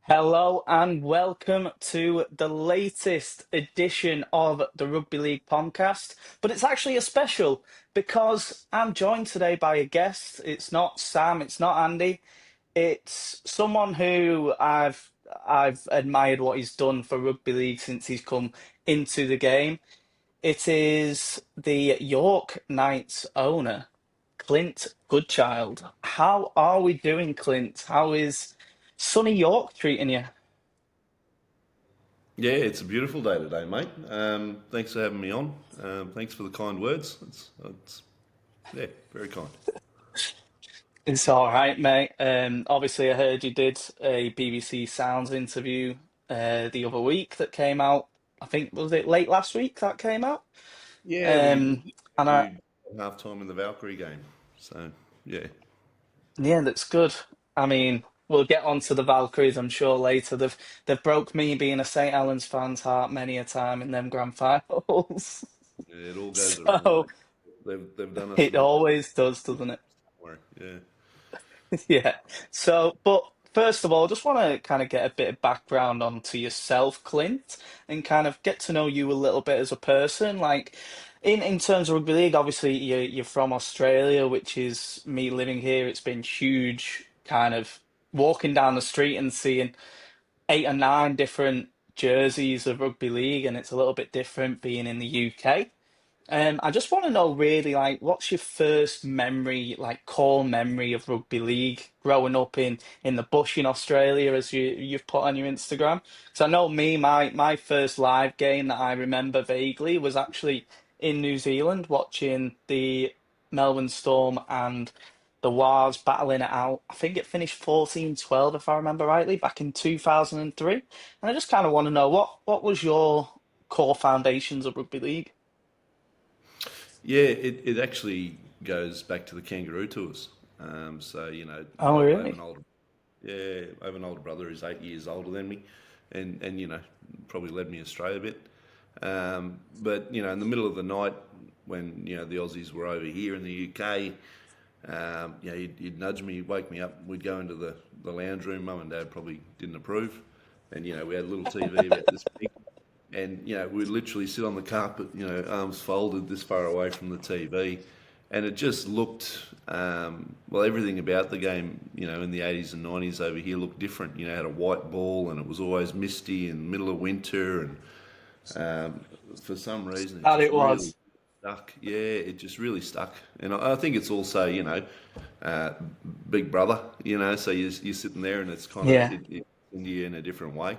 Hello and welcome to the latest edition of the Rugby League POMcast. But it's actually a special because I'm joined today by a guest. It's not Sam, it's not Andy. It's someone who I've admired what he's done for rugby league since he's come into the game. It is the York Knights owner, Clint Goodchild. How are we doing, Clint? How is sunny York treating you? Yeah, it's a beautiful day today, mate. Thanks for having me on. Thanks for the kind words. It's yeah, very kind. It's all right, mate. Obviously, I heard you did a BBC Sounds interview the other week that came out. I think was it late last week that came out. Yeah, we Um, and I, interviewed at half time in the Valkyrie game. So yeah, yeah, that's good. I mean, we'll get on to the Valkyries, I'm sure later. They've broke me being a St. Helens fan's heart many a time in them grand finals. yeah, it all goes around, So mate. They've done us a it lot of always does, doesn't it? don't worry. Yeah, Yeah. So, but first of all, just want to kind of get a bit of background onto yourself, Clint, and kind of get to know you a little bit as a person. Like, in terms of rugby league, obviously you're from Australia, which is me living here. It's been huge, kind of walking down the street and seeing eight or nine different jerseys of rugby league, and it's a little bit different being in the UK. I just want to know really like what's your first memory, like core memory of rugby league growing up in the bush in Australia, as you've put on your Instagram. So I know me, my first live game that I remember vaguely was actually in New Zealand watching the Melbourne Storm and the Wars battling it out. I think it finished 14-12 if I remember rightly, back in 2003. And I just kind of want to know what was your core foundations of rugby league? yeah. It actually goes back to the Kangaroo tours. So Oh, I have really? an older yeah, I have an older brother who's 8 years older than me, and probably led me astray a bit. But in the middle of the night when the Aussies were over here in the UK, you'd nudge me, wake me up. We'd go into the lounge room. Mum and Dad probably didn't approve, and we had a little TV about this big, and we'd literally sit on the carpet, arms folded this far away from the TV, and it just looked well. Everything about the game, in the 80s and 90s over here looked different. It had a white ball, and it was always misty in the middle of winter, and for some reason, it That just it really was. stuck. Yeah, it just really stuck. And I think it's also, uh, Big Brother, so you're sitting there and it's kind of, Yeah. it into you in a different way.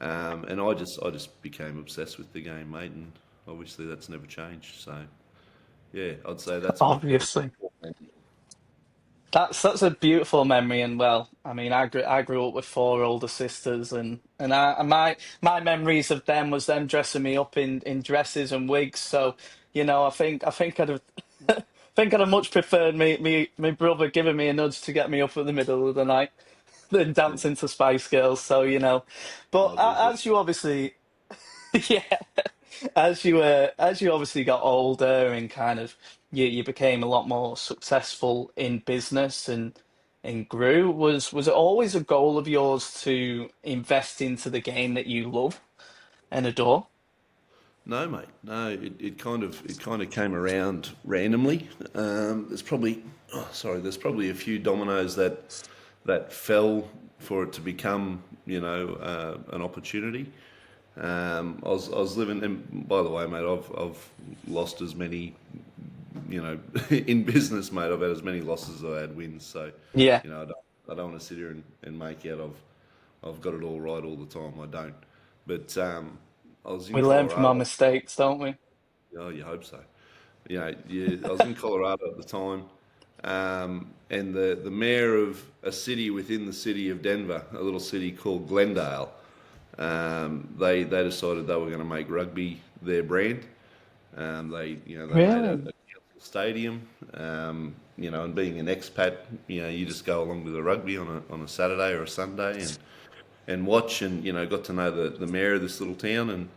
And I just became obsessed with the game, mate, and obviously that's never changed. So, yeah, I'd say that's my Obviously. That's a beautiful memory, and well, I mean, I grew up with four older sisters, and my memories of them was them dressing me up in dresses and wigs. So, I think I'd have much preferred me brother giving me a nudge to get me up in the middle of the night than dancing to Spice Girls. So, but Oh, there's as you obviously, yeah, as you obviously got older and kind of you became a lot more successful in business and grew, was it always a goal of yours to invest into the game that you love and adore? No, mate. No, it kind of came around randomly. There's probably there's probably a few dominoes that fell for it to become an opportunity. I was living, and by the way, mate, I've lost as many, in business, mate. I've had as many losses as I had wins. So, Yeah, I don't want to sit here and make out I've got it all right all the time. I don't. But I was in we learn from our Colorado. mistakes, don't we? Oh, you hope so. Yeah, I was in Colorado at the time, and the mayor of a city within the city of Denver, a little city called Glendale, they decided they were going to make rugby their brand. They made a Really? council stadium. And being an expat, you just go along to the rugby on a Saturday or a Sunday and watch, and got to know the mayor of this little town. And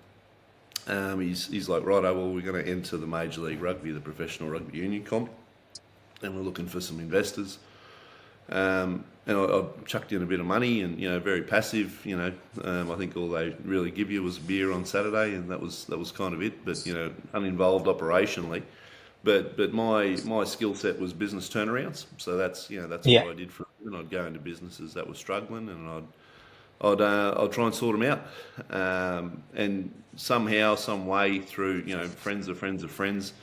he's like, righto, well, we're going to enter the Major League Rugby, the professional rugby union comp, and we're looking for some investors. and I chucked in a bit of money, and very passive. I think all they really give you was beer on Saturday, and that was kind of it. But uninvolved operationally. But my skill set was business turnarounds, so that's what Yeah. I did for. And I'd go into businesses that were struggling, and I'd try and sort them out. And somehow, some way, through friends of friends of friends,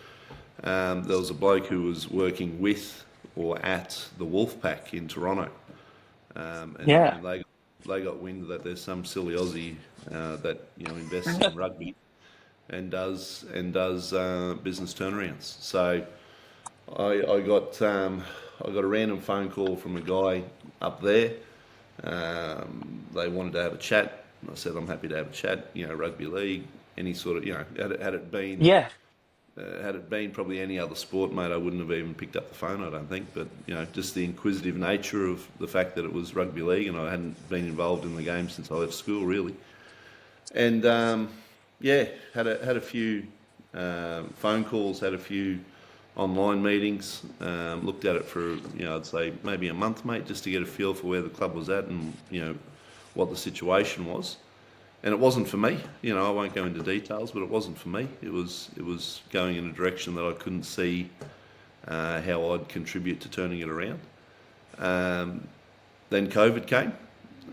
there was a bloke who was working with or at the Wolfpack in Toronto, and Yeah. and they got wind that there's some silly Aussie that invests in rugby and does business turnarounds. So I got a random phone call from a guy up there. They wanted to have a chat. I said I'm happy to have a chat. Rugby league, any sort of Yeah. had it been probably any other sport, mate, I wouldn't have even picked up the phone, I don't think. But just the inquisitive nature of the fact that it was rugby league, and I hadn't been involved in the game since I left school, really. And yeah, had a few phone calls, had a few online meetings, looked at it for I'd say maybe a month, mate, just to get a feel for where the club was at and what the situation was. And it wasn't for me. I won't go into details, but it wasn't for me. It was going in a direction that I couldn't see how I'd contribute to turning it around. Then COVID came.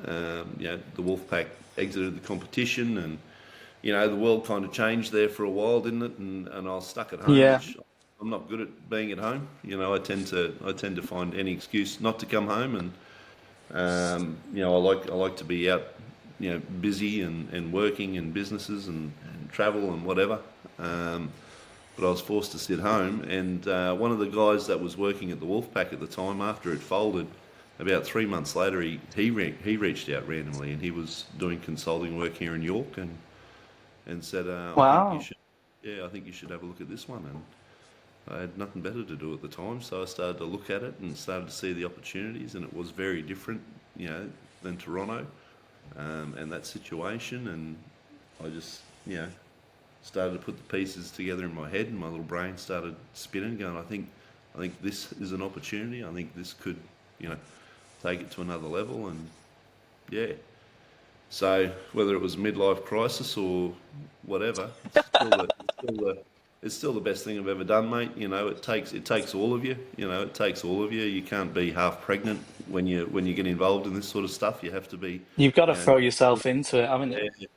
The Wolfpack exited the competition, and the world kind of changed there for a while, didn't it? And I was stuck at home, Yeah. which I'm not good at being at home. I tend to find any excuse not to come home, and I like to be out, busy and working in businesses and travel and whatever. But I was forced to sit home, and one of the guys that was working at the Wolfpack at the time, after it folded, about 3 months later, he reached out randomly, and he was doing consulting work here in York, and said, Wow. I think you should have a look at this one. And I had nothing better to do at the time, so I started to look at it and started to see the opportunities, and it was very different, than Toronto, and that situation. And I just, started to put the pieces together in my head, and my little brain started spinning, going, I think this is an opportunity. I think this could, take it to another level, and yeah. So whether it was midlife crisis or whatever, it's still the best thing I've ever done, mate. It takes all of you. It takes all of you. You can't be half pregnant when you get involved in this sort of stuff. You have to be, You've got to you know, throw yourself into it, haven't you? yeah,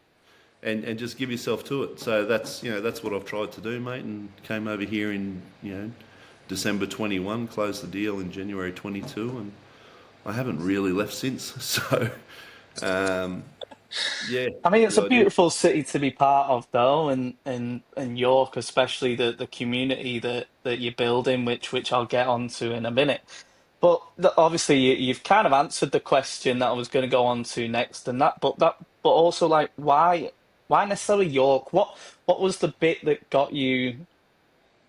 and just give yourself to it. So that's what I've tried to do, mate. And came over here in December 21, closed the deal in January 22, and I haven't really left since. So um, yeah, I mean, it's the a idea. beautiful city to be part of, though, and York, especially the community that you're building, which I'll get onto in a minute. But obviously, you've kind of answered the question that I was going to go on to next, and but also like, why necessarily York? What was the bit that got you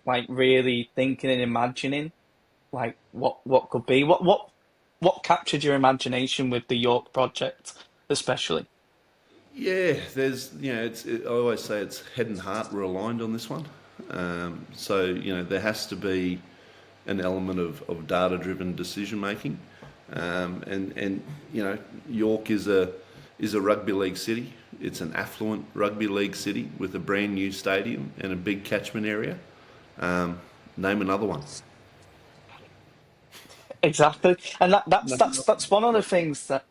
like really thinking and imagining like what could be? What captured your imagination with the York project, especially? Yeah, I always say it's head and heart were aligned on this one. So there has to be an element of data-driven decision making, and York is a rugby league city. It's an affluent rugby league city with a brand new stadium and a big catchment area. Name another one. Exactly. And Name another that's one of the one. things that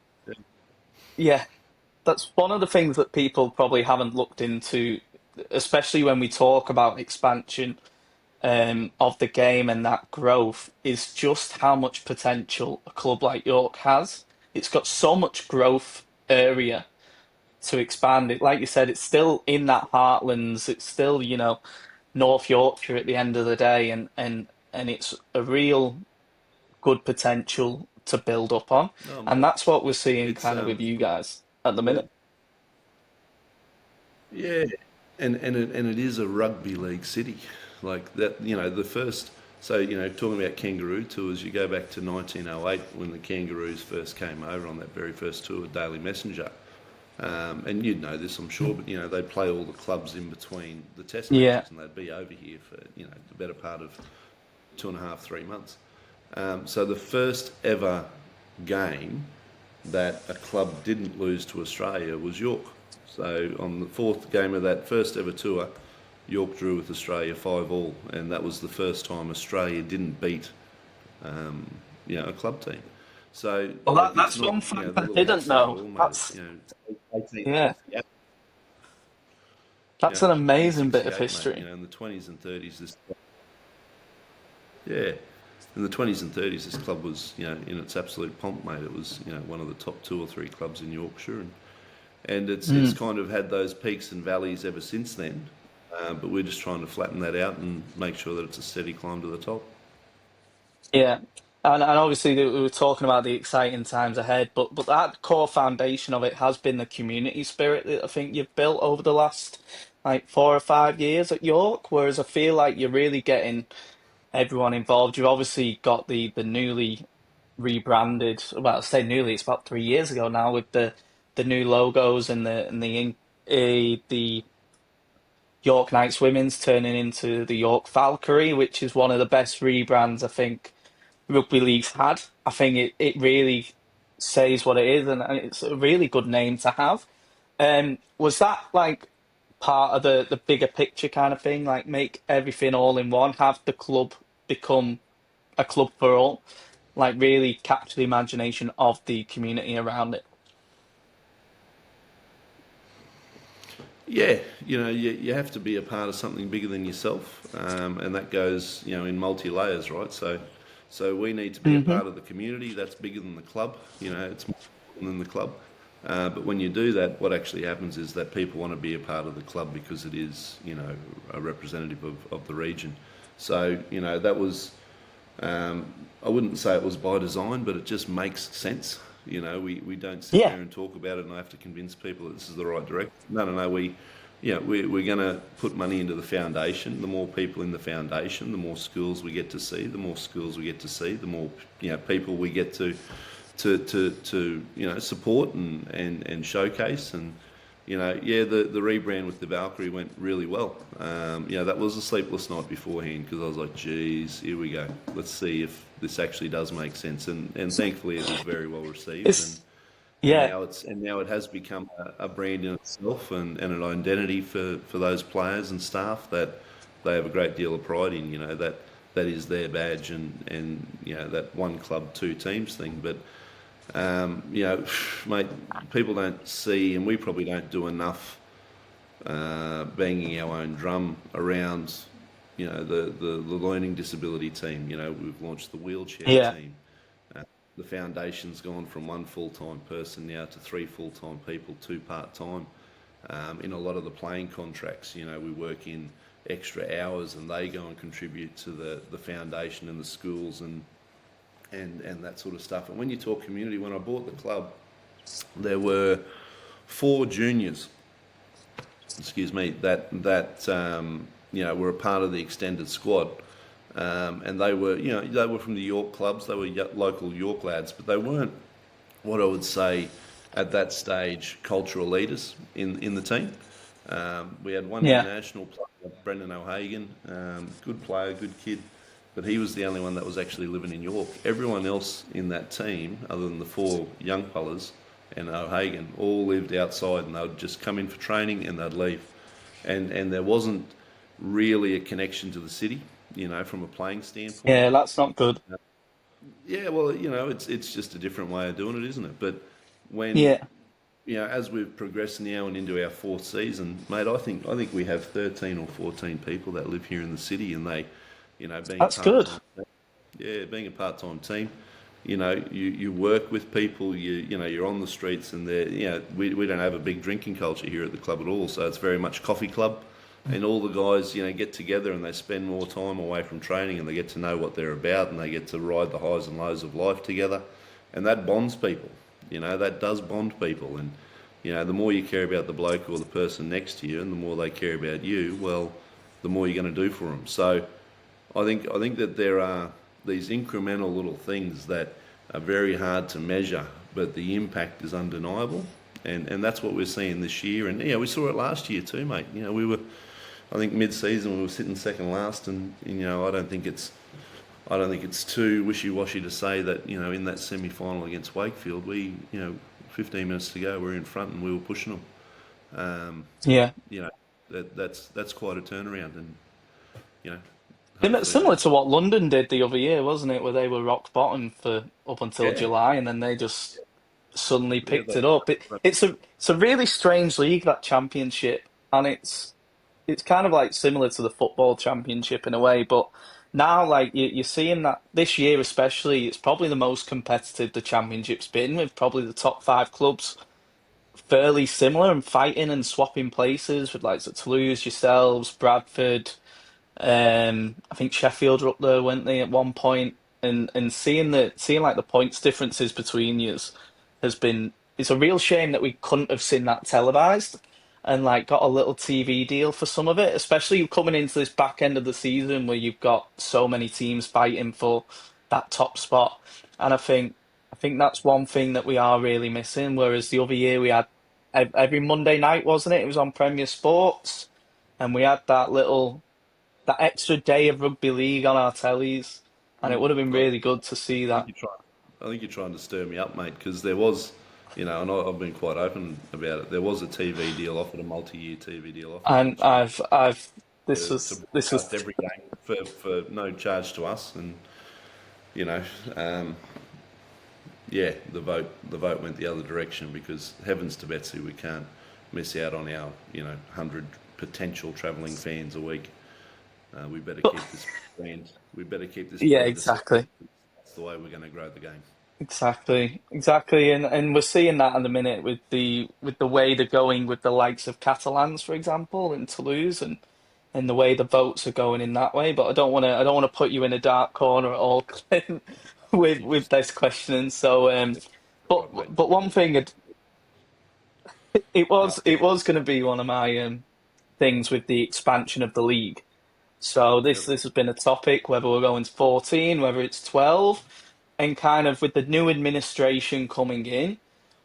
yeah, that's one of the things that people probably haven't looked into, especially when we talk about expansion of the game and that growth, is just how much potential a club like York has. It's got so much growth area to expand it. Like you said, it's still in that heartlands. It's still, North Yorkshire at the end of the day, and it's a real good potential to build up on. No, And mate. that's what we're seeing It's kind of with you guys at the minute. Yeah, and it is a rugby league city, like that. The first. So talking about kangaroo tours, you go back to 1908 when the Kangaroos first came over on that very first tour, Daily Messenger, and you'd know this, I'm sure, but they'd play all the clubs in between the Test Yeah. matches, and they'd be over here for the better part of 2.5, 3 months. So the first ever game that a club didn't lose to Australia was York. So on the fourth game of that first ever tour, York drew with Australia 5-all, and that was the first time Australia didn't beat, a club team. So Well, it's that's not, one fact the I little didn't hats that know. Paul made it. That's 18, yeah, yeah, that's an amazing bit of 1868, mate. history. In the 20s and 30s, yeah, in the 20s and 30s, this club was, in its absolute pomp, mate. It was, one of the top two or three clubs in Yorkshire, and it's Mm. kind of had those peaks and valleys ever since then. But we're just trying to flatten that out and make sure that it's a steady climb to the top. Yeah. And obviously we were talking about the exciting times ahead, but that core foundation of it has been the community spirit that I think you've built over the last like 4 or 5 years at York, whereas I feel like you're really getting everyone involved. You've obviously got the newly rebranded, well, I say newly, it's about 3 years ago now with the new logos and the York Knights Women's turning into the York Valkyrie, which is one of the best rebrands I think rugby league's had. I think it really says what it is, and it's a really good name to have. Was that like part of the bigger picture kind of thing? Like make everything all in one, have the club become a club for all, like really capture the imagination of the community around it. Yeah, you have to be a part of something bigger than yourself, and that goes, in multi layers, right? So we need to be a Hmm. part of the community. That's bigger than the club. It's more important than the club. But when you do that, what actually happens is that people want to be a part of the club because it is, a representative of the region. So, that was I wouldn't say it was by design, but it just makes sense. We don't sit Yeah, there and talk about it and I have to convince people that this is the right direction. No, no, no. We're going to put money into the foundation. The more people in the foundation, the more schools we get to see. The more schools we get to see, the more people we get to support and showcase. And the rebrand with the Valkyrie went really well. That was a sleepless night beforehand because I was like, geez, here we go. Let's see if this actually does make sense. And thankfully it was very well received. And it's and yeah, now it has become a brand in itself and an identity for those players and staff that they have a great deal of pride in. That is their badge and that one club, two teams thing. But mate, people don't see, and we probably don't do enough banging our own drum around, the learning disability team. We've launched the wheelchair yeah, team. Uh, the foundation's gone from one full-time person now to three full-time people, two part-time. In a lot of the playing contracts, we work in extra hours and they go and contribute to the foundation and the schools and that sort of stuff. And when you talk community, when I bought the club, there were four juniors, excuse me, that were a part of the extended squad, and they were from the York clubs. They were local York lads, but they weren't what I would say at that stage cultural leaders in the team. We had one yeah, international player, Brendan O'Hagan, good player, good kid, but he was the only one that was actually living in York. Everyone else in that team, other than the four young fellas and O'Hagan, all lived outside and they would just come in for training and they'd leave. And there wasn't really a connection to the city, from a playing standpoint. yeah. That's not good. Yeah, well, it's just a different way of doing it, isn't it? But when Yeah, as we've progressed now and into our fourth season, mate, I think we have 13 or 14 people that live here in the city, and they, being a that's good. part-time, yeah, being a part-time team, you work with people, you're on the streets, and we don't have a big drinking culture here at the club at all, so it's very much coffee club, and all the guys, get together and they spend more time away from training, and they get to know what they're about, and they get to ride the highs and lows of life together, and that bonds people. That does bond people, and the more you care about the bloke or the person next to you, and the more they care about you, well, the more you're going to do for them. So I think that there are these incremental little things that are very hard to measure, but the impact is undeniable, and that's what we're seeing this year. And we saw it last year too, mate. We were, I think, mid-season we were sitting second last, and I don't think it's I don't think it's too wishy-washy to say that, in that semi-final against Wakefield, 15 minutes to go, we're in front and we were pushing them. Um, Yeah. you know, that's quite a turnaround, and you know, hopefully Similar that. to what London did the other year, wasn't it? Where they were rock bottom for up until Yeah, July, and then they just suddenly yeah, picked it up. It's a really strange league, that championship, and it's kind of like similar to the football championship in a way. But now, like you're seeing that this year, especially, it's probably the most competitive the championship's been, with probably the top five clubs fairly similar and fighting and swapping places with like Toulouse, yourselves, Bradford. I think Sheffield were up there, weren't they, at one point? And seeing like the points differences between yous has been it's a real shame that we couldn't have seen that televised and like got a little TV deal for some of it, especially coming into this back end of the season where you've got so many teams fighting for that top spot. And I think that's one thing that we are really missing. Whereas the other year we had every Monday night, wasn't it? It was on Premier Sports, and we had that extra day of rugby league on our tellies, and it Mm, would have been I really good to see think that. you're trying. I think you're trying to stir me up, mate, because there was, and I've been quite open about it. There was a TV deal offered, a multi-year TV deal offered to the And champ I've to this was broadcast every game for no charge to us, and you know, um, yeah, the vote went the other direction because heavens to Betsy, we can't miss out on our 100 potential travelling fans a week. We better but keep this brand. We better keep this yeah, brand aside. exactly. That's the way we're going to grow the game. Exactly, and we're seeing that in the minute with the way they're going with the likes of Catalans, for example, in Toulouse, and the way the votes are going in that way. But I don't want to put you in a dark corner at all, Clint, with this questioning. So, All but right, mate. but one thing, it Uh, was it was going to be one of my things with the expansion of the league. So this yep. this has been a topic, whether we're going to 14, whether it's 12, and kind of with the new administration coming in,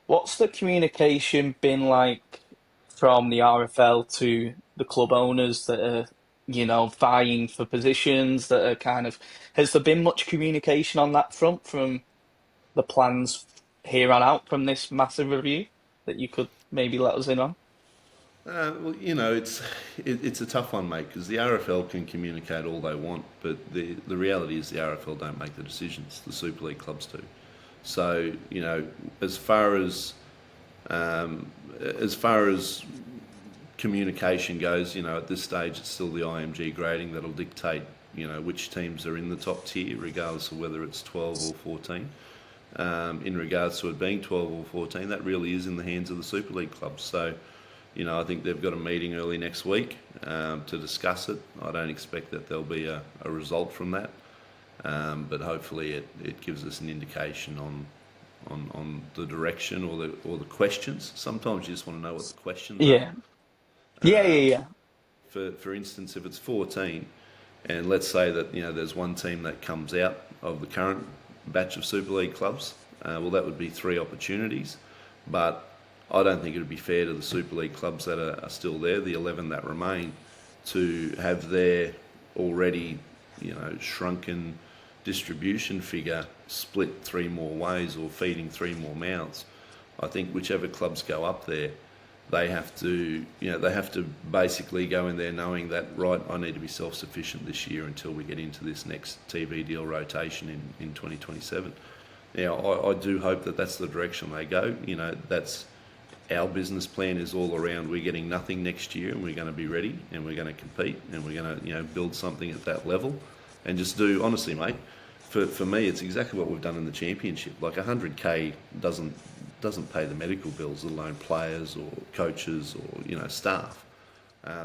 what's the communication been like from the RFL to the club owners that are, vying for positions that are kind of, has there been much communication on that front from the plans here on out from this massive review that you could maybe let us in on? Well, it's a tough one, mate, because the RFL can communicate all they want, but the reality is the RFL don't make the decisions. The Super League clubs do. So as far as as far as communication goes, at this stage it's still the IMG grading that'll dictate, which teams are in the top tier, regardless of whether it's 12 or 14. In regards to it being 12 or 14, that really is in the hands of the Super League clubs. So, I think they've got a meeting early next week to discuss it. I don't expect that there'll be a result from that, but hopefully it gives us an indication on the direction or the questions. Sometimes you just want to know what the questions are. Yeah. Yeah, yeah, yeah. For instance, if it's 14, and let's say that there's one team that comes out of the current batch of Super League clubs, well, that would be three opportunities, but I don't think it would be fair to the Super League clubs that are still there, the 11 that remain, to have their already shrunken distribution figure split three more ways or feeding three more mouths. I think whichever clubs go up there, they have to basically go in there knowing that, right, I need to be self-sufficient this year until we get into this next TV deal rotation in 2027. Now, I do hope that that's the direction they go. That's our business plan is all around we're getting nothing next year and we're going to be ready and we're going to compete and we're going to build something at that level and just do, honestly, mate, for me, it's exactly what we've done in the championship. Like 100K doesn't pay the medical bills, let alone players or coaches or staff.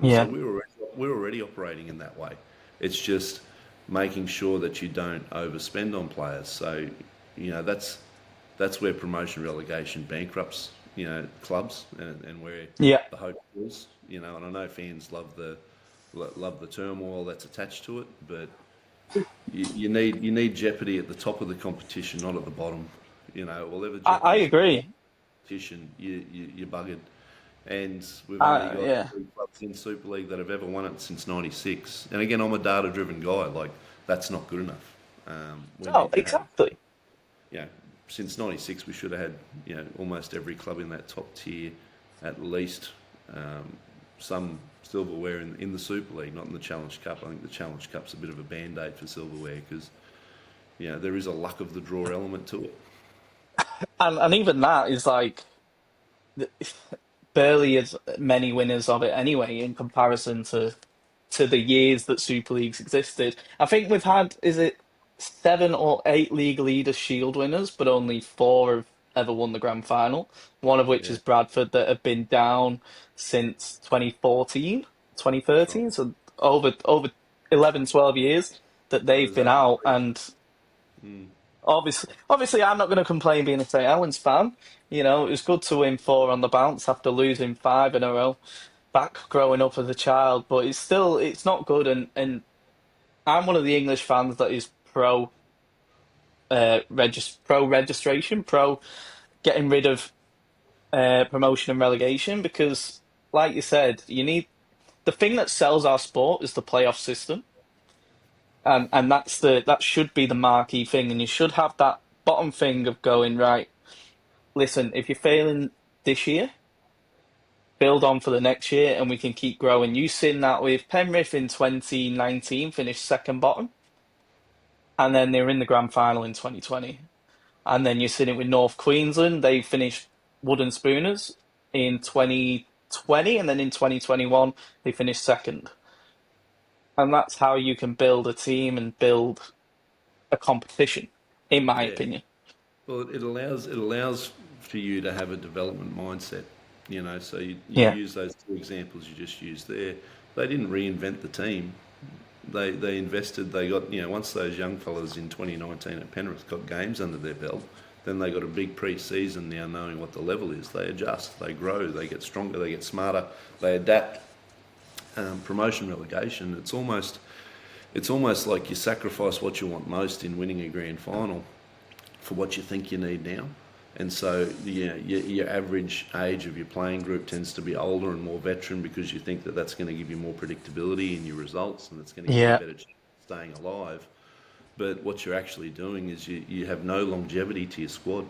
So Yeah. we're already operating in that way. It's just making sure that you don't overspend on players. So that's where promotion relegation bankrupts clubs and where Yeah. the hope is. And I know fans love the turmoil that's attached to it, but you need jeopardy at the top of the competition, not at the bottom. Whatever I jeopardy's agree. competition, you're buggered. And we've only got Yeah. three clubs in Super League that have ever won it since '96. And again, I'm a data-driven guy. Like, that's not good enough. We Oh, need to have, exactly. you know, since '96 we should have had, almost every club in that top tier, at least some silverware in the Super League, not in the Challenge Cup. I think the Challenge Cup's a bit of a band-aid for silverware because, there is a luck of the draw element to it. And even that is like barely as many winners of it anyway in comparison to the years that Super Leagues existed. I think we've had, is it 7 or 8 league leaders shield winners, but only 4 have ever won the grand final. One of which Yeah, is Bradford that have been down since 2014, twenty that's right. thirteen. So over 11, 12 years that But they've there's been only out. three. And obviously, I'm not going to complain being a St. Helens fan. You know, it was good to win 4 on the bounce after losing 5 in a row back growing up as a child, but it's not good. And I'm one of the English fans that is pro registration, pro getting rid of promotion and relegation because, like you said, you need the thing that sells our sport is the playoff system, and that should be the marquee thing, and you should have that bottom thing of going right. Listen, if you're failing this year, build on for the next year, and we can keep growing. You seen that with Penrith in 2019, finished second bottom, and then they were in the grand final in 2020. And then you're sitting with North Queensland. They finished wooden spooners in 2020, and then in 2021 they finished second. And that's how you can build a team and build a competition, in my Yeah. opinion. Well, it allows for you to have a development mindset. So you Yeah. use those two examples you just used there. They didn't reinvent the team. They invested. They got, once those young fellas in 2019 at Penrith got games under their belt, then they got a big pre-season now, knowing what the level is. They adjust, they grow, they get stronger, they get smarter, they adapt. Promotion relegation. It's almost like you sacrifice what you want most in winning a grand final for what you think you need now. And so, your average age of your playing group tends to be older and more veteran because you think that that's going to give you more predictability in your results and it's going to give you a Yeah. better chance of staying alive. But what you're actually doing is you have no longevity to your squad.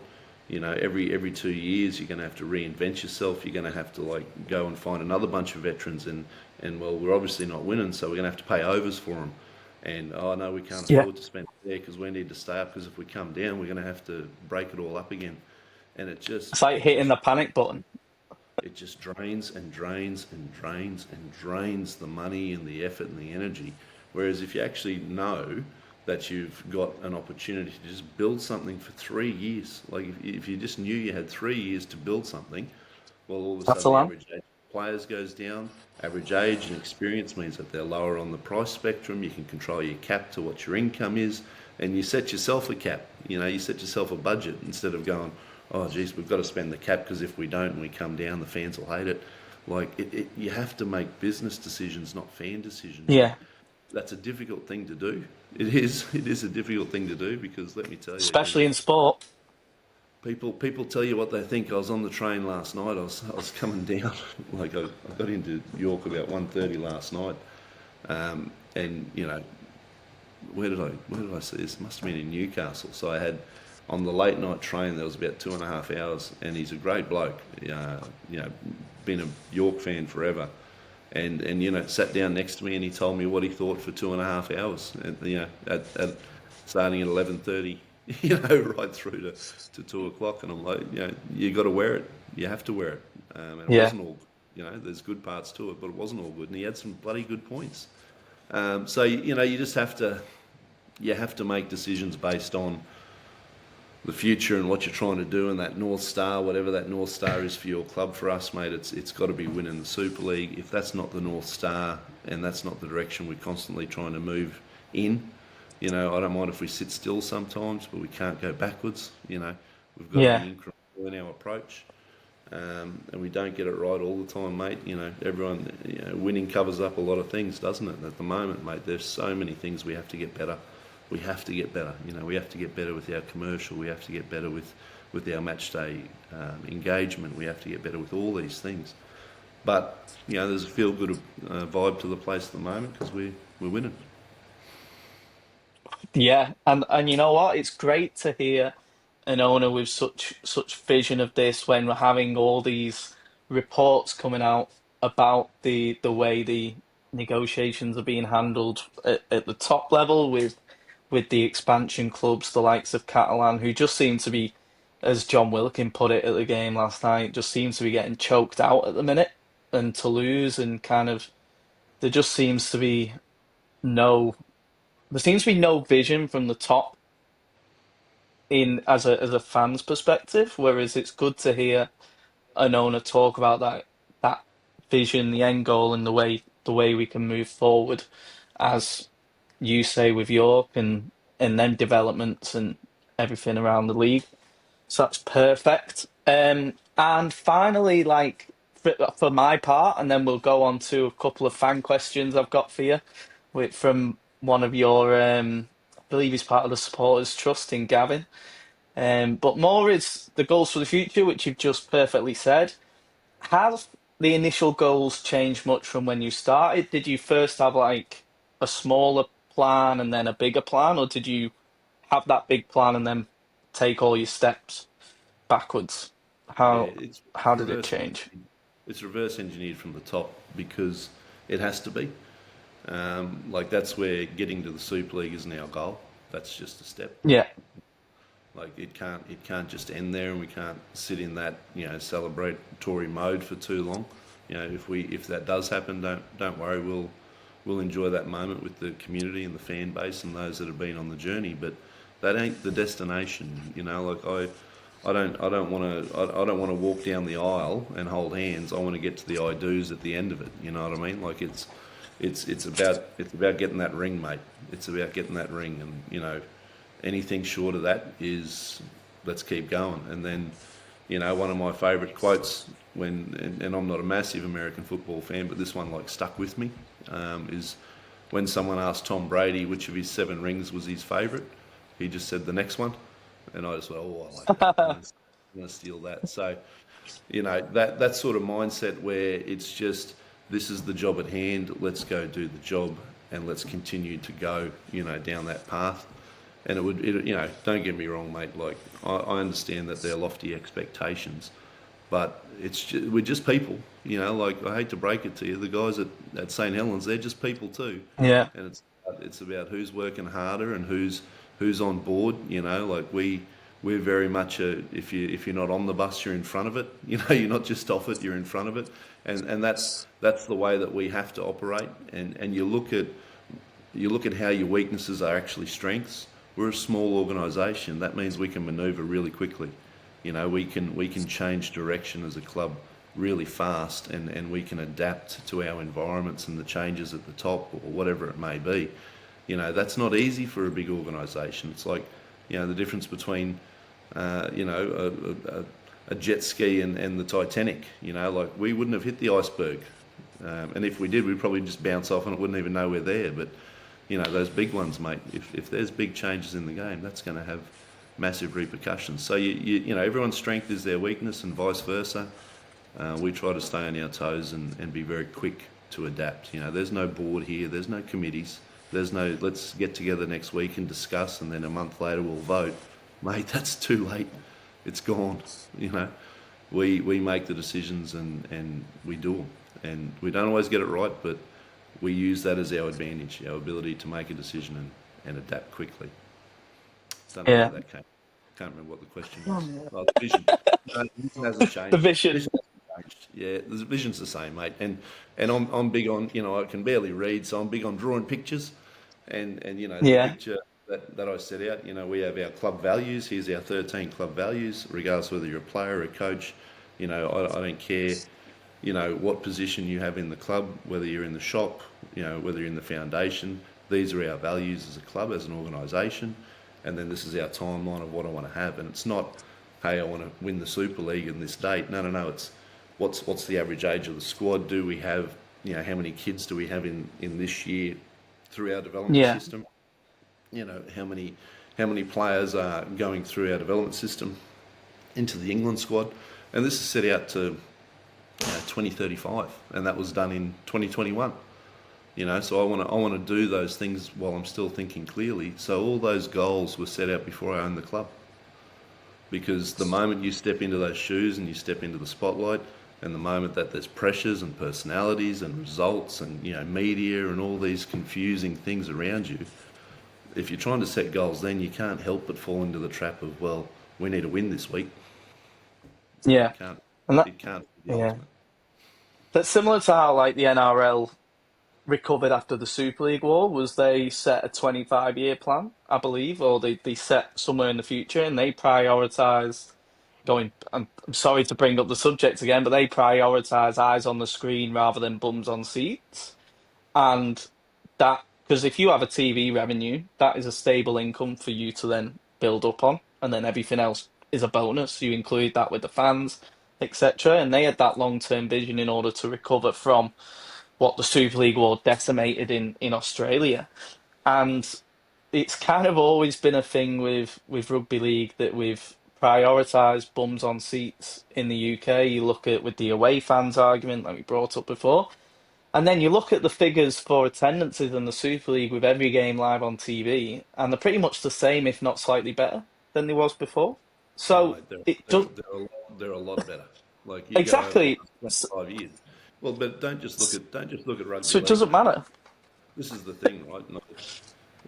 Every 2 years you're going to have to reinvent yourself. You're going to have to go and find another bunch of veterans, and well, we're obviously not winning, so we're going to have to pay overs for them. And oh no, we can't Yeah. afford to spend it there because we need to stay up. Because if we come down, we're going to have to break it all up again. And it just It's like it hitting just the panic button. it just drains and drains and drains and drains the money and the effort and the energy. Whereas if you actually know that you've got an opportunity to just build something for 3 years, like if you just knew you had 3 years to build something, well, all of a That's sudden a the lot. average age of players goes down. Average age and experience means that they're lower on the price spectrum. You can control your cap to what your income is, and you set yourself a cap. You set yourself a budget instead of going, oh, geez, we've got to spend the cap because if we don't and we come down, the fans will hate it. You have to make business decisions, not fan decisions, and Yeah. that's a difficult thing to do. It is. It is a difficult thing to do because let me tell you, Especially in sport. people tell you what they think. I was on the train last night. I was coming down. I got into York about 1:30 last night, and where did I see this? It must have been in Newcastle. So I had on the late night train. There was about 2.5 hours, and he's a great bloke. Been a York fan forever, and sat down next to me, and he told me what he thought for 2.5 hours. And, at starting at 11:30. Right through to 2 o'clock, and I'm like, you got to wear it. You have to wear it. And it Yeah. wasn't all, there's good parts to it, but it wasn't all good. And he had some bloody good points. So you just you have to make decisions based on the future and what you're trying to do, and that North Star, whatever that North Star is for your club. For us, mate, it's got to be winning the Super League. If that's not the North Star and that's not the direction we're constantly trying to move in, I don't mind if we sit still sometimes, but we can't go backwards. We've got to be Yeah. incremental in our approach, and we don't get it right all the time, mate. Everyone, winning covers up a lot of things, doesn't it? At the moment, mate, there's so many things we have to get better. We have to get better. We have to get better with our commercial. We have to get better with our match day engagement. We have to get better with all these things. But there's a feel good vibe to the place at the moment because we're winning. Yeah, and you know what? It's great to hear an owner with such vision of this when we're having all these reports coming out about the way the negotiations are being handled at the top level with the expansion clubs, the likes of Catalan, who just seem to be, as John Wilkin put it at the game last night, just seems to be getting choked out at the minute, and Toulouse, and kind of there just seems to be no there seems to be no vision from the top in as a fan's perspective, whereas it's good to hear an owner talk about that vision, the end goal, and the way we can move forward, as you say with York and then developments and everything around the league. So that's perfect. And finally, like for my part, and then we'll go on to a couple of fan questions I've got for you, from one of your, I believe he's part of the supporters trust in Gavin. But more is the goals for the future, which you've just perfectly said. Have the initial goals changed much from when you started? Did you first have like a smaller plan and then a bigger plan, or did you have that big plan and then take all your steps backwards? Yeah, How it's how did it reverse change? engineered. It's reverse engineered from the top because it has to be. Like that's where getting to the Super League is now our goal. That's just a step. Yeah, Like it can't just end there, and we can't sit in that celebratory mode for too long. If that does happen, don't worry. We'll enjoy that moment with the community and the fan base and those that have been on the journey. But that ain't the destination. Like I don't want to walk down the aisle and hold hands. I want to get to the I do's at the end of it. You know what I mean? Like it's about getting that ring, mate. It's about getting that ring, and anything short of that is let's keep going. And then, one of my favourite quotes and I'm not a massive American football fan, but this one like stuck with me, is when someone asked Tom Brady which of his 7 rings was his favourite, he just said the next one, and I just went, oh, I like that. I'm gonna steal that. So, that sort of mindset where it's just this is the job at hand. Let's go do the job, and let's continue to go, down that path. And don't get me wrong, mate. Like I understand that they're lofty expectations, but we're just people. Like I hate to break it to you, the guys at St Helens, they're just people too, yeah, and it's about who's working harder and who's on board. Like we're very much if you're not on the bus, you're in front of it. You're not just off it, you're in front of it, and that's the way that we have to operate. And you look at how your weaknesses are actually strengths. We're a small organisation. That means we can manoeuvre really quickly. We can change direction as a club really fast, and we can adapt to our environments and the changes at the top or whatever it may be. That's not easy for a big organisation. It's like, the difference between, a jet ski and the Titanic. Like we wouldn't have hit the iceberg, and if we did, we'd probably just bounce off and it wouldn't even know we're there. But those big ones, mate. If there's big changes in the game, that's going to have massive repercussions. So everyone's strength is their weakness, and vice versa. We try to stay on our toes and be very quick to adapt. There's no board here. There's no committees. There's no let's get together next week and discuss, and then a month later we'll vote. Mate, that's too late. It's gone. We make the decisions and we do them, and we don't always get it right, but we use that as our advantage, our ability to make a decision and adapt quickly. Don't know yeah. where that came. Can't remember what the question was. Oh, the vision. No, the vision hasn't The changed. The vision. vision hasn't changed. Yeah, the vision's the same, mate. And I'm big on, I can barely read, so I'm big on drawing pictures. And the Yeah, picture that I set out, we have our club values. Here's our 13 club values, regardless whether you're a player or a coach. I don't care, what position you have in the club, whether you're in the shop, whether you're in the foundation. These are our values as a club, as an organisation. And then this is our timeline of what I want to have. And it's not, hey, I want to win the Super League in this date. No. It's what's the average age of the squad? Do we have, how many kids do we have in this year through our development yeah, system? How many players are going through our development system into the England squad? And this is set out to 2035, and that was done in 2021. So I want to do those things while I'm still thinking clearly. So all those goals were set out before I owned the club. Because the moment you step into those shoes and you step into the spotlight, and the moment that there's pressures and personalities and results and media and all these confusing things around you, if you're trying to set goals, then you can't help but fall into the trap of, well, we need to win this week. Yeah. It can't. And that, It can't be the yeah. ultimate. That's similar to how like the NRL recovered after the Super League war was they set a 25-year plan, I believe, or they set somewhere in the future and they prioritized going. I'm sorry to bring up the subject again, but they prioritize eyes on the screen rather than bums on seats. And that, because if you have a TV revenue, that is a stable income for you to then build up on, and then everything else is a bonus. You include that with the fans, etc. And they had that long-term vision in order to recover from what the Super League war decimated in Australia. And it's kind of always been a thing with rugby league that we've prioritised bums on seats in the UK. You look at with the away fans argument that we brought up before, and then you look at the figures for attendances in the Super League with every game live on TV, and they're pretty much the same, if not slightly better than they was before. Oh, So mate, they're it they're does they're a lot better. Like you go over the exactly. last 25 years. Well, but don't just look at rugby So it league, doesn't mate. matter. This is the thing, right?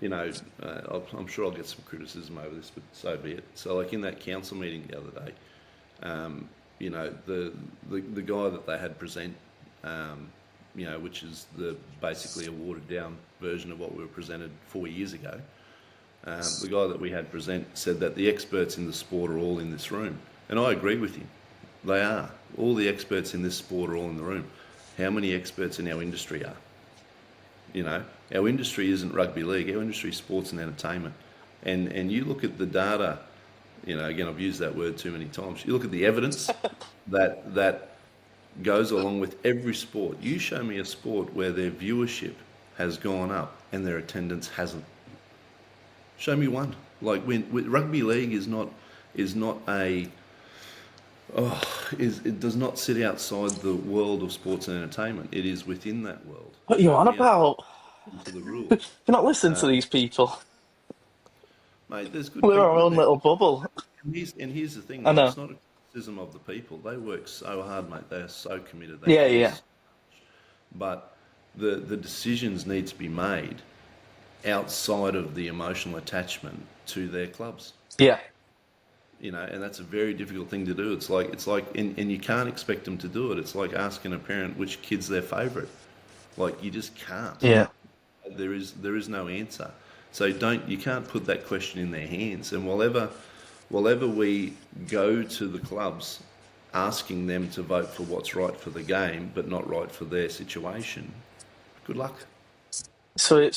I'm sure I'll get some criticism over this, but so be it. So, like in that council meeting the other day, the guy that they had present, which is the basically a watered down version of what we were presented 4 years ago. The guy that we had present said that the experts in the sport are all in this room, and I agree with him. They are. All the experts in this sport are all in the room. How many experts in our industry are? Our industry isn't rugby league. Our industry is sports and entertainment. And you look at the data, again, I've used that word too many times. You look at the evidence that goes along with every sport. You show me a sport where their viewership has gone up and their attendance hasn't. Show me one. Like when rugby league is not a it does not sit outside the world of sports and entertainment. It is within that world. What are you Show on me a about? to the rules. You're not listening to these people. Mate, there's good We're our people in own there. little bubble. And here's the thing, I right? know. It's not a criticism of the people. They work so hard, mate. They are so committed. They Yeah, care. yeah, But the decisions need to be made outside of the emotional attachment to their clubs. yeah, And that's a very difficult thing to do. It's like, and you can't expect them to do it. It's like asking a parent which kid's their favourite. Like you just can't. yeah. There is no answer. So you can't put that question in their hands. And while ever we go to the clubs asking them to vote for what's right for the game, but not right for their situation, good luck. So it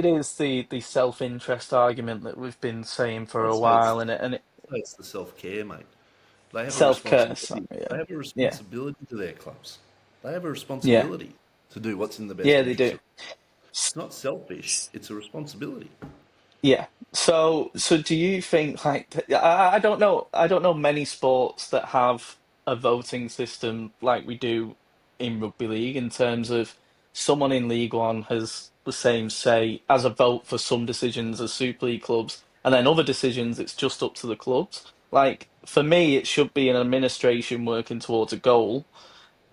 is the self-interest argument that we've been saying for I'd a say while, and it it's the self-care, mate. They have a self-care. responsibility. Sorry, yeah, They have a yeah, responsibility to their clubs. They have a yeah, responsibility to do what's in the best yeah. They interest do. of. It's not selfish. It's a responsibility. Yeah. So do you think like I don't know many sports that have a voting system like we do in rugby league in terms of someone in League One has the same say as a vote for some decisions as Super League clubs, and then other decisions it's just up to the clubs. Like for me, it should be an administration working towards a goal,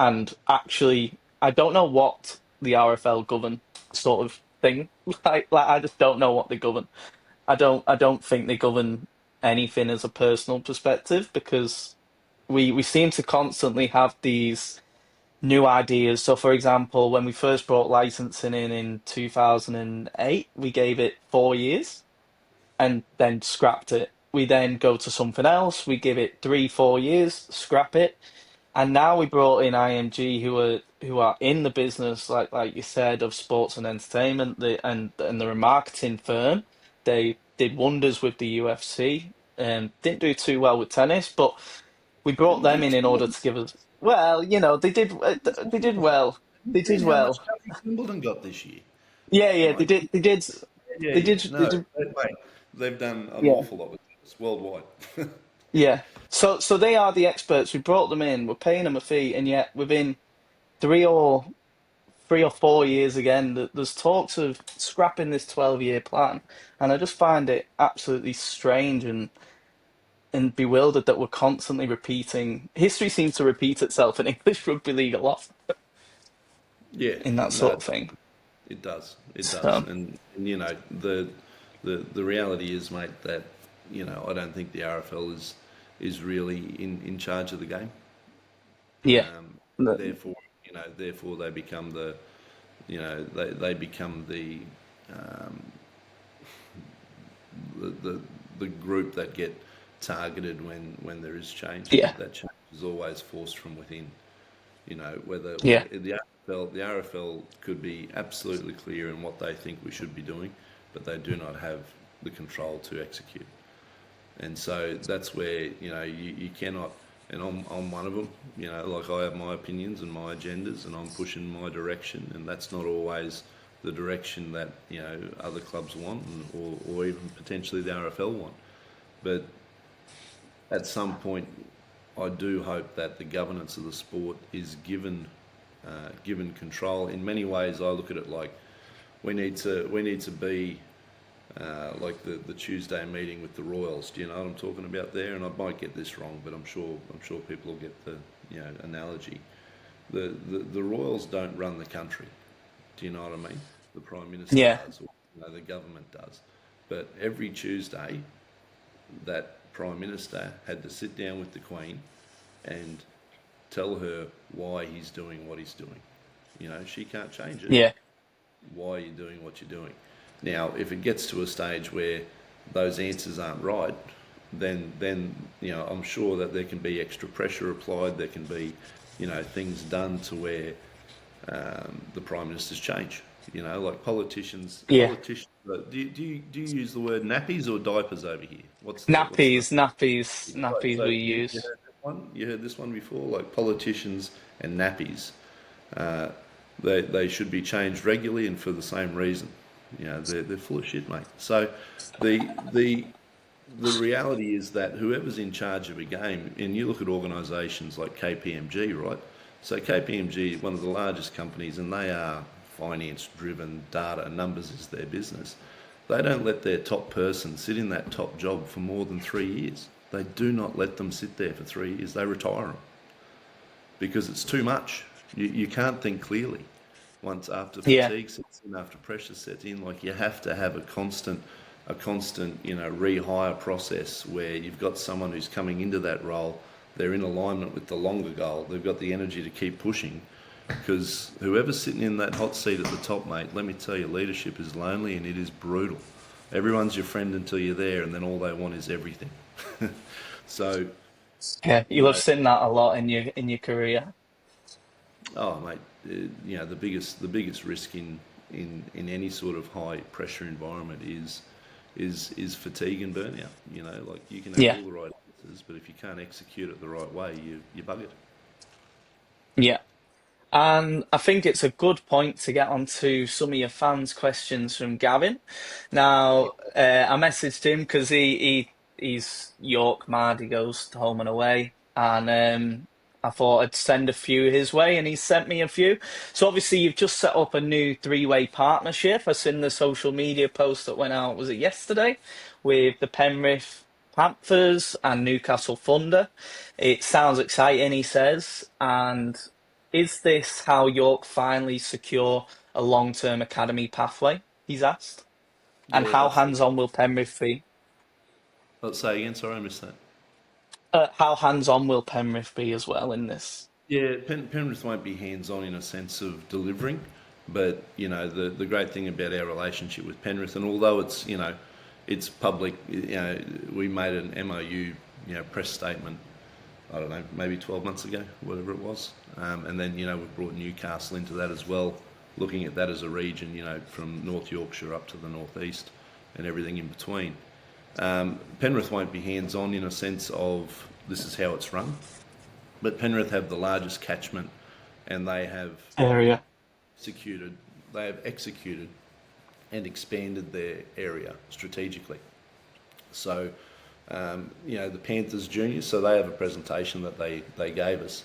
and actually, I don't know what the RFL govern sort of thing. Like I just don't know what they govern. I don't think they govern anything as a personal perspective because we seem to constantly have these new ideas. So for example, when we first brought licensing in 2008, we gave it 4 years and then scrapped it. We then go to something else, we give it 3, 4 years, scrap it. And now we brought in IMG who are in the business, like you said, of sports and entertainment, and they're a marketing firm. They did wonders with the UFC and didn't do too well with tennis, but we brought Didn't do them too in order well. to give us well, they did well. Have They you did seen how much well. coverage Wimbledon got this year? Yeah, Oh yeah, my, yeah, they yeah. did they No, did mate, they've done an yeah. awful lot with this worldwide. Yeah. So they are the experts. We brought them in, we're paying them a fee, and yet within 3 or 3 or 4 years again. There's talks of scrapping this 12-year plan, and I just find it absolutely strange and bewildered that we're constantly repeating. History seems to repeat itself in English rugby league a lot Yeah, in that sort no, of thing. it does. It does. So And you know, the reality is, mate, that you know, I don't think the RFL is really in charge of the game. yeah, the- Therefore, you know, therefore they become the, you know, they become the, the the group that get targeted when there is change. yeah, But that change is always forced from within. You know, whether yeah, the RFL could be absolutely clear in what they think we should be doing, but they do not have the control to execute. And so that's where, you know, you cannot, and I'm one of them, you know, like I have my opinions and my agendas and I'm pushing my direction, and that's not always the direction that, you know, other clubs want, or even potentially the RFL want. But at some point, I do hope that the governance of the sport is given control. In many ways, I look at it like we need to be like the Tuesday meeting with the Royals. Do you know what I'm talking about there? And I might get this wrong, but I'm sure people will get the, you know, analogy. The Royals don't run the country. Do you know what I mean? The Prime Minister yeah, does, or you know, the government does. But every Tuesday, that Prime Minister had to sit down with the Queen and tell her why he's doing what he's doing. You know, she can't change it. yeah, Why are you doing what you're doing? Now, if it gets to a stage where those answers aren't right, then you know, I'm sure that there can be extra pressure applied. There can be, you know, things done to where the prime ministers change. You know, like politicians. yeah. Politicians. Do you use the word nappies or diapers over here? What's the Nappies so we you use. heard this one? You heard this one before? Like politicians and nappies. Uh, they should be changed regularly and for the same reason. You know, they're full of shit, mate. So the the the reality is that whoever's in charge of a game, and you look at organisations like KPMG, right? So KPMG, one of the largest companies, and they are finance driven, data, numbers is their business. They don't let their top person sit in that top job for more than 3 years. They do not let them sit there for 3 years. They retire them because it's too much. You can't think clearly once after Yeah, fatigue sets in, after pressure sets in. Like you have to have a constant, you know, rehire process where you've got someone who's coming into that role. They're in alignment with the longer goal. They've got the energy to keep pushing. Because whoever's sitting in that hot seat at the top, mate, let me tell you, leadership is lonely and it is brutal. Everyone's your friend until you're there, and then all they want is everything. So, yeah. you You'll have know, seen that a lot in your career. oh, mate, you know, the biggest risk in any sort of high pressure environment is fatigue and burnout. You know, like you can have Yeah, all the right answers, but if you can't execute it the right way, you buggered. yeah. And I think it's a good point to get onto some of your fans' questions from Gavin. Now, I messaged him because he's York mad. He goes to home and away, and I thought I'd send a few his way, and he sent me a few. So obviously, you've just set up a new three-way partnership. I seen the social media post that went out. Was it yesterday with the Penrith Panthers and Newcastle Thunder? It sounds exciting, he says, and is this how York finally secure a long-term academy pathway? He's asked. And Yeah, how hands-on will Penrith be? let's say again. Sorry, I missed that. How hands-on will Penrith be as well in this? Yeah, Penrith won't be hands-on in a sense of delivering, but you know the great thing about our relationship with Penrith, and although it's, you know, it's public, you know, we made an MOU, you know, press statement. I don't know, maybe 12 months ago, whatever it was, and then, you know, we've brought Newcastle into that as well, looking at that as a region, you know, from North Yorkshire up to the northeast, and everything in between. Penrith won't be hands-on in a sense of this is how it's run, but Penrith have the largest catchment, and Area. executed, they have executed and expanded their area strategically. So, you know, the Panthers juniors, so they have a presentation that they gave us.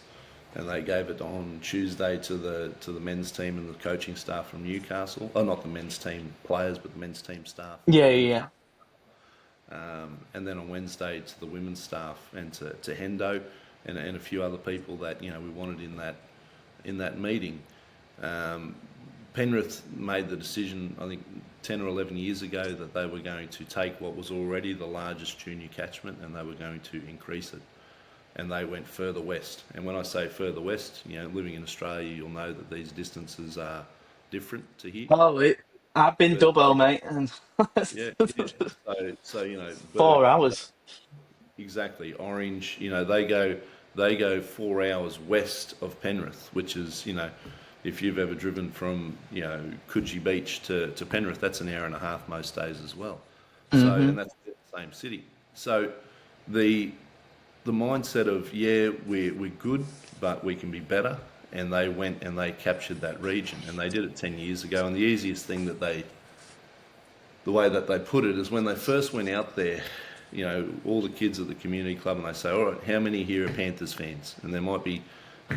and they gave it on Tuesday to the men's team and the coaching staff from Newcastle. Oh, not the men's team players, but the men's team staff Yeah, from yeah, Newcastle. And then on Wednesday to the women's staff and to Hendo and a few other people that we wanted in that meeting. Um, Penrith made the decision, I think, 10 or 11 years ago that they were going to take what was already the largest junior catchment and they were going to increase it. And they went further west. And when I say further west, living in Australia, you'll know that these distances are different to here. yeah. I've been But Dubbo, mate, and yeah, yeah. So but 4 hours. exactly Orange. They go 4 hours west of Penrith, which is if you've ever driven from Coogee Beach to Penrith, that's an hour and a half most days as well. So Hmm. and that's the same city. So the the mindset of we're good, but we can be better. And they went and they captured that region, and they did it 10 years ago. And the easiest thing the way that they put it is when they first went out there, all the kids at the community club, and they say, all right, how many here are Panthers fans? And there might be,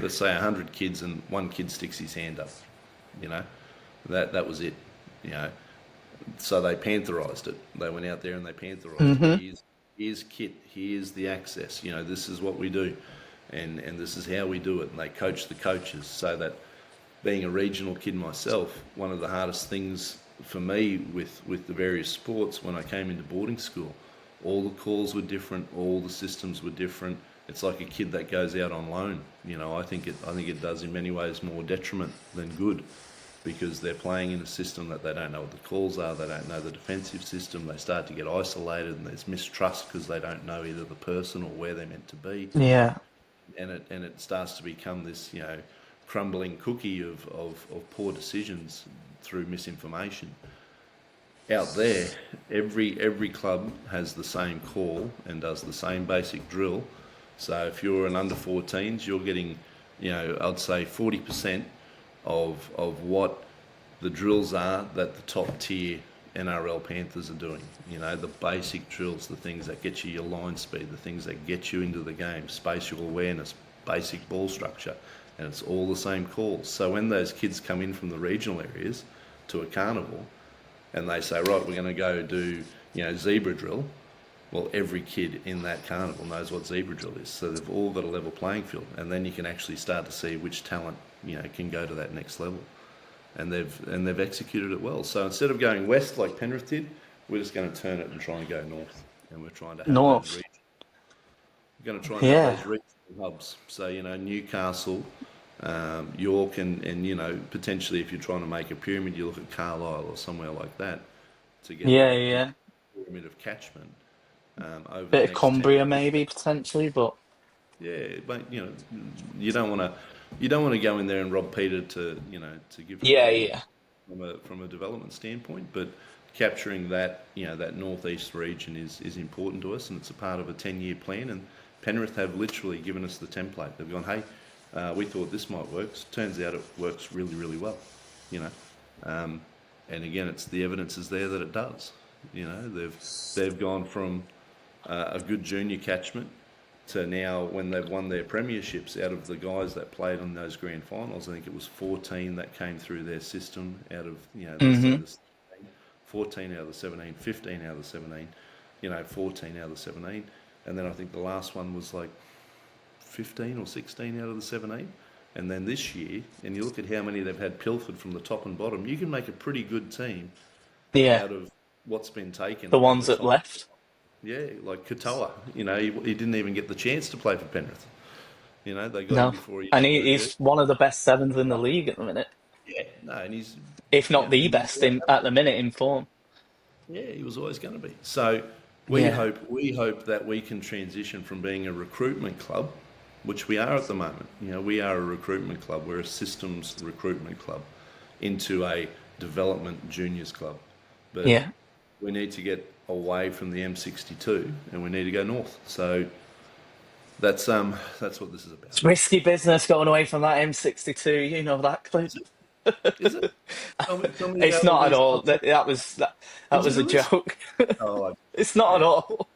let's say, 100 kids, and one kid sticks his hand up. You know, that was it. You know, so they Pantherised it. They went out there and they Pantherised it. Hmm. Here's kit. Here's the access. This is what we do, and this is how we do it. And they coach the coaches so that, being a regional kid myself, one of the hardest things for me with the various sports when I came into boarding school, all the calls were different, all the systems were different. It's like a kid that goes out on loan. I think it does in many ways more detriment than good, because they're playing in a system that they don't know what the calls are, they don't know the defensive system, they start to get isolated, and there's mistrust because they don't know either the person or where they're meant to be, Yeah. and it starts to become this crumbling cookie of poor decisions through misinformation. Out there, every club has the same call and does the same basic drill. So if you're an under 14s, you're getting, I'd say 40% of what the drills are that the top tier NRL Panthers are doing. The basic drills, the things that get you your line speed, the things that get you into the game, spatial awareness, basic ball structure, and it's all the same calls. So when those kids come in from the regional areas to a carnival and they say, right, we're going to go do, zebra drill, well, every kid in that carnival knows what zebra drill is. So they've all got a level playing field, and then you can actually start to see which talent, can go to that next level. And they've executed it well. So instead of going west like Penrith did, we're just going to turn it and try and go north. And we're trying to have those North. regions. We're going to try and have Yeah. those regional hubs. So, Newcastle, York, and potentially if you're trying to make a pyramid, you look at Carlisle or somewhere like that to get Yeah, that yeah. pyramid of catchment over the Bit of next 10 Cumbria years. maybe potentially, but Yeah, but you don't want to go in there and rob Peter to give yeah, Paul yeah. from a development standpoint. But capturing that northeast region is important to us, and it's a part of a 10-year plan. And Penrith have literally given us the template. They've gone, hey, we thought this might work. Turns out it works really, really well. You know, and again, it's the evidence is there that it does. They've gone from a good junior catchment to now, when they've won their premierships, out of the guys that played on those grand finals, I think it was 14 that came through their system out of, let's say Hmm. the 14 out of the 17, 15 out of the 17, 14 out of the 17. And then I think the last one was like 15 or 16 out of the 17. And then this year, and you look at how many they've had pilfered from the top and bottom, you can make a pretty good team Yeah. out of what's been taken The at ones the that top. left. Yeah, like Katoa, he didn't even get the chance to play for Penrith. They got him No. before he And got hurt. he's one of the best sevens in the league at the minute. Yeah, no, and If not the he was best always in at the minute in form. he was always going to be. So we Yeah. hope that we can transition from being a recruitment club, which we are at the moment. We are a recruitment club. We're a systems recruitment club, into a development juniors club. But Yeah. we need to get away from the M62 and we need to go north. So that's what this is about. It's risky business going away from that M62, you know that, Clint. Is it? Is it? Tell me It's about the not at risk. all. That was a Is it a risk? joke. Oh, It's not at yeah. all.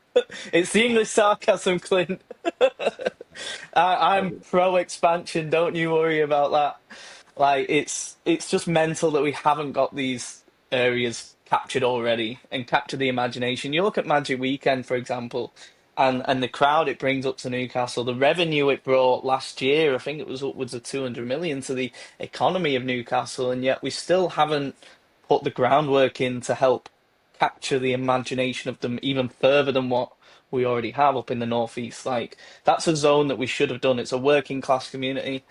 It's the English sarcasm, Clint. I'm pro expansion. Don't you worry about that. Like it's just mental that we haven't got these areas captured already and captured the imagination. You look at Magic Weekend, for example, and the crowd it brings up to Newcastle, the revenue it brought last year, I think it was upwards of 200 million to the economy of Newcastle, and yet we still haven't put the groundwork in to help capture the imagination of them even further than what we already have up in the northeast. Like that's a zone that we should have done. It's a working class community.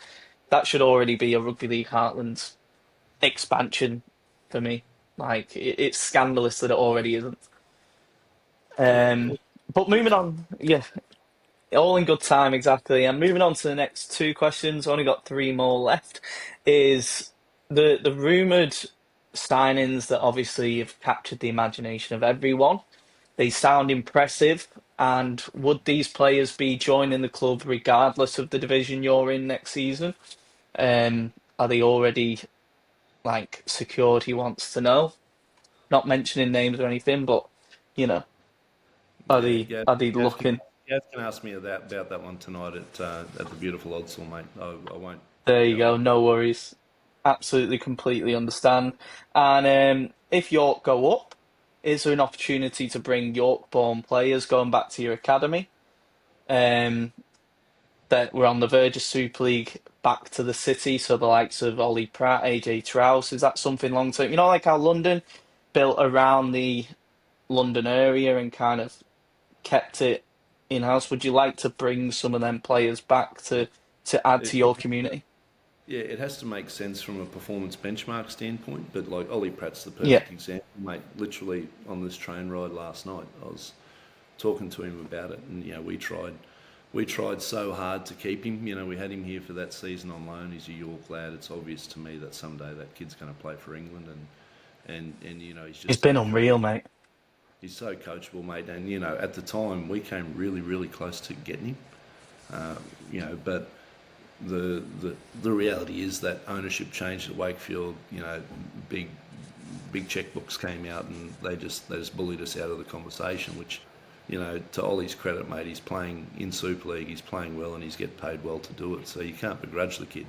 That should already be a rugby league heartland expansion for me. Like it's scandalous that it already isn't. Yeah, But moving sorry. on, yeah, all in good time, exactly. And moving on to the next two questions, only got three more left. Is the rumored signings that obviously have captured the imagination of everyone? They sound impressive. And would these players be joining the club regardless of the division you're in next season? Are they already like secured? He wants to know. Not mentioning names or anything, but you know, Yeah, Gav, are they Gav can, looking? Gav can ask me about that one tonight at the beautiful Oddsall, mate. I won't There you go go. there. No worries. Absolutely, completely understand. And if York go up, is there an opportunity to bring York-born players going back to your academy? Um, that were on the verge of Super League back to the city, so the likes of Ollie Pratt, AJ Trowse, is that something long term? You know, like how London built around the London area and kind of kept it in house. Would you like to bring some of them players back to add to It, your it, community? yeah, it has to make sense from a performance benchmark standpoint, but like Ollie Pratt's the Yeah, perfect example, mate. Literally on this train ride last night, I was talking to him about it, and we tried so hard to keep him. We had him here for that season on loan. He's a York lad. It's obvious to me that someday that kid's going to play for England, and he's he's just been so unreal, creative. mate. He's so coachable, mate. And at the time we came really, really close to getting him. But the reality is that ownership changed at Wakefield. Big big checkbooks came out, and they just bullied us out of the conversation. Which, to Ollie's credit, mate, he's playing in Super League. He's playing well, and he's getting paid well to do it. So you can't begrudge the kid.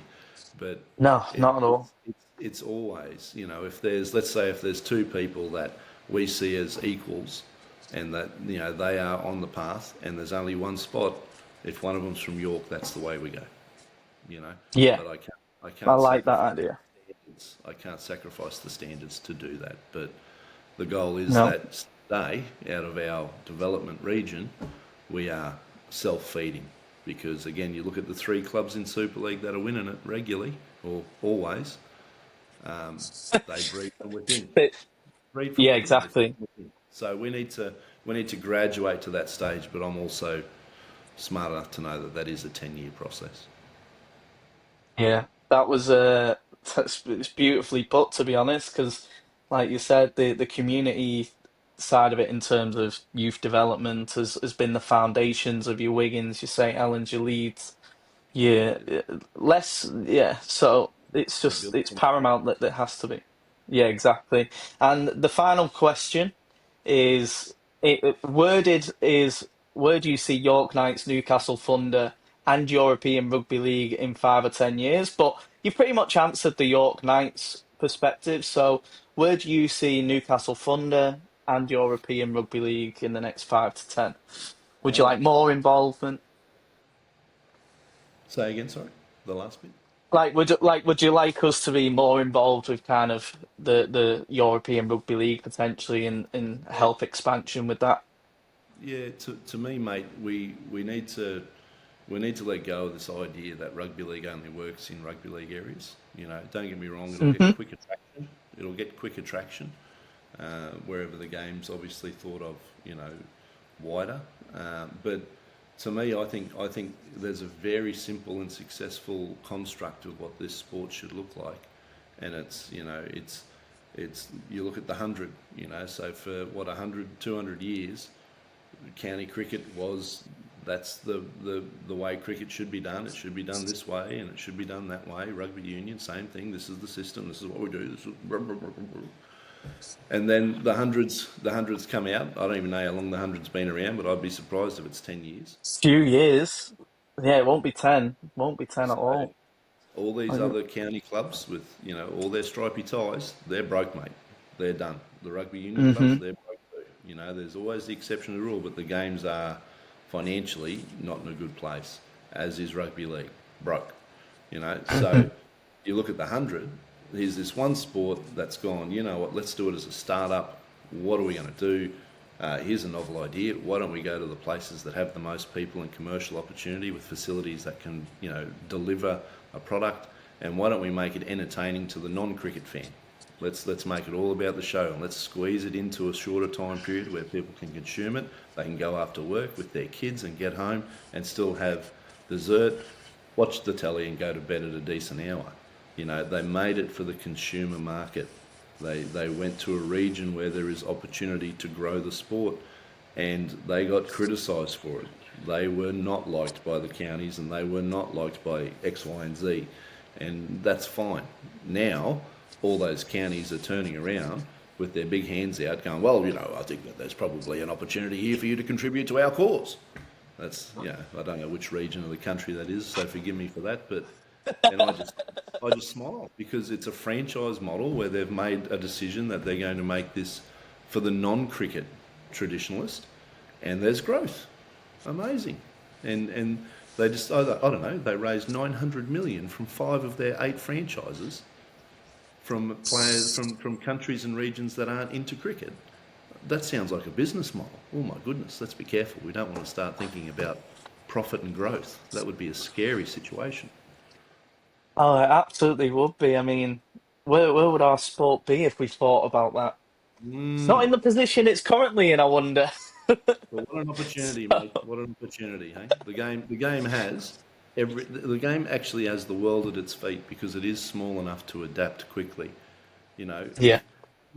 But No, it, not at all. it's always, if there's, let's say, if there's two people that we see as equals, and that they are on the path, and there's only one spot. If one of them's from York, that's the way we go. You know, Yeah, but I I can't like that sacrifice idea. standards. I can't sacrifice the standards to do that. But the goal is No. that today, out of our development region, we are self-feeding. Because again, you look at the three clubs in Super League that are winning it regularly or always, they breed from within. But, Breed from yeah, within. They feed exactly. from within. So we need to graduate to that stage. But I'm also smart enough to know that that is a 10-year process. Yeah, that was it's beautifully put, to be honest, because like you said, the community side of it in terms of youth development has been the foundations of your Wiggins, your St. Helens, your Leeds. Yeah, Yeah, less, yeah. So it's they just built it's from within. paramount that there has to be. Yeah, exactly. And the final question is worded is where do you see York Knights, Newcastle Thunder, and European Rugby League in 5 or 10 years? But you've pretty much answered the York Knights perspective. So where do you see Newcastle Thunder and European Rugby League in the next 5 to 10? Would you Um, like more involvement? Say again, sorry. The last bit. Would you like us to be more involved with kind of the European Rugby League potentially in Yeah, help expansion with that? yeah. To me, mate, we need to let go of this idea that rugby league only works in rugby league areas. Don't get me wrong; it'll get Hmm. quick attraction. It'll get quick attraction wherever the game's obviously thought of, wider. But to me, I think there's a very simple and successful construct of what this sport should look like, and it's you look at the 100. So for what 100, 200 years, county cricket was that's the way cricket should be done. It should be done this way, and it should be done that way. Rugby union, same thing. This is the system. This is what we do. This is And then the hundreds come out. I don't even know how long the hundred's been around, but I'd be surprised if it's 10 years. Few years. Yeah, it won't be 10. Won't be 10 at So all. all these I- other county clubs with all their stripy ties, they're broke, mate. They're done. The rugby union clubs, Mhm. they're broke too. There's always the exception to the rule, but the games are financially not in a good place, as is rugby league, broke. So Mhm. you look at the 100, here's this one sport that's gone, you know what, let's do it as a startup. What are we going to do? Here's a novel idea. Why don't we go to the places that have the most people and commercial opportunity with facilities that can, deliver a product? And why don't we make it entertaining to the non-cricket fan? Let's make it all about the show, and let's squeeze it into a shorter time period where people can consume it. They can go after work with their kids and get home and still have dessert, watch the telly and go to bed at a decent hour. They made it for the consumer market. They went to a region where there is opportunity to grow the sport, and they got criticised for it. They were not liked by the counties, and they were not liked by X, Y, and Z, and that's fine. Now, all those counties are turning around with their big hands out, going, "Well, I think that there's probably an opportunity here for you to contribute to our cause." That's, I don't know which region of the country that is, so forgive me for that, but and I just smile because it's a franchise model where they've made a decision that they're going to make this for the non-cricket traditionalist, and there's growth, amazing, and they just I don't know, they raised 900 million from 5 of their 8 franchises from players from countries and regions that aren't into cricket. That sounds like a business model. Oh my goodness, let's be careful. We don't want to start thinking about profit and growth. That would be a scary situation. Oh, it absolutely would be. I mean, where would our sport be if we thought about that? It's not in the position it's currently in, I wonder. But what an opportunity, mate! So, What an opportunity, hey? The game actually has the world at its feet because it is small enough to adapt quickly. yeah. If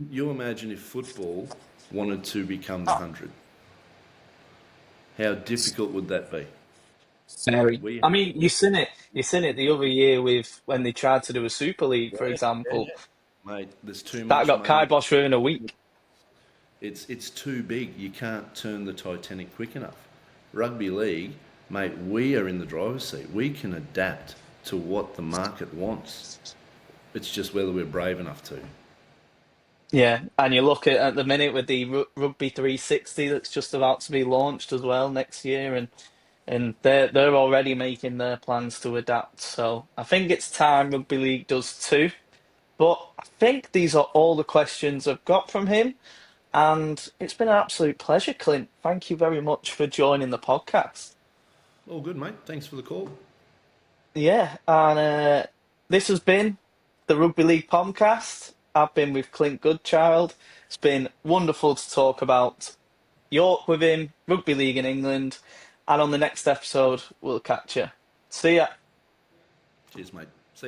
you imagine if football wanted to become the 100, how difficult would that be? Very. We I have mean, to, you seen it the other year with when they tried to do a Super League, for yeah, example. yeah, mate. There's too That much got money. kiboshed within a week. It's too big. You can't turn the Titanic quick enough. Rugby league, mate, we are in the driver's seat. We can adapt to what the market wants. It's just whether we're brave enough to. Yeah, and you look at the minute with the Rugby 360 that's just about to be launched as well next year, and they're already making their plans to adapt. So I think it's time Rugby League does too. But I think these are all the questions I've got from him, and it's been an absolute pleasure, Clint. Thank you very much for joining the podcast. All good, mate. Thanks for the call. Yeah, and this has been the Rugby League POMcast. I've been with Clint Goodchild. It's been wonderful to talk about York with him, Rugby League in England, and on the next episode, we'll catch you. See ya. Cheers, mate.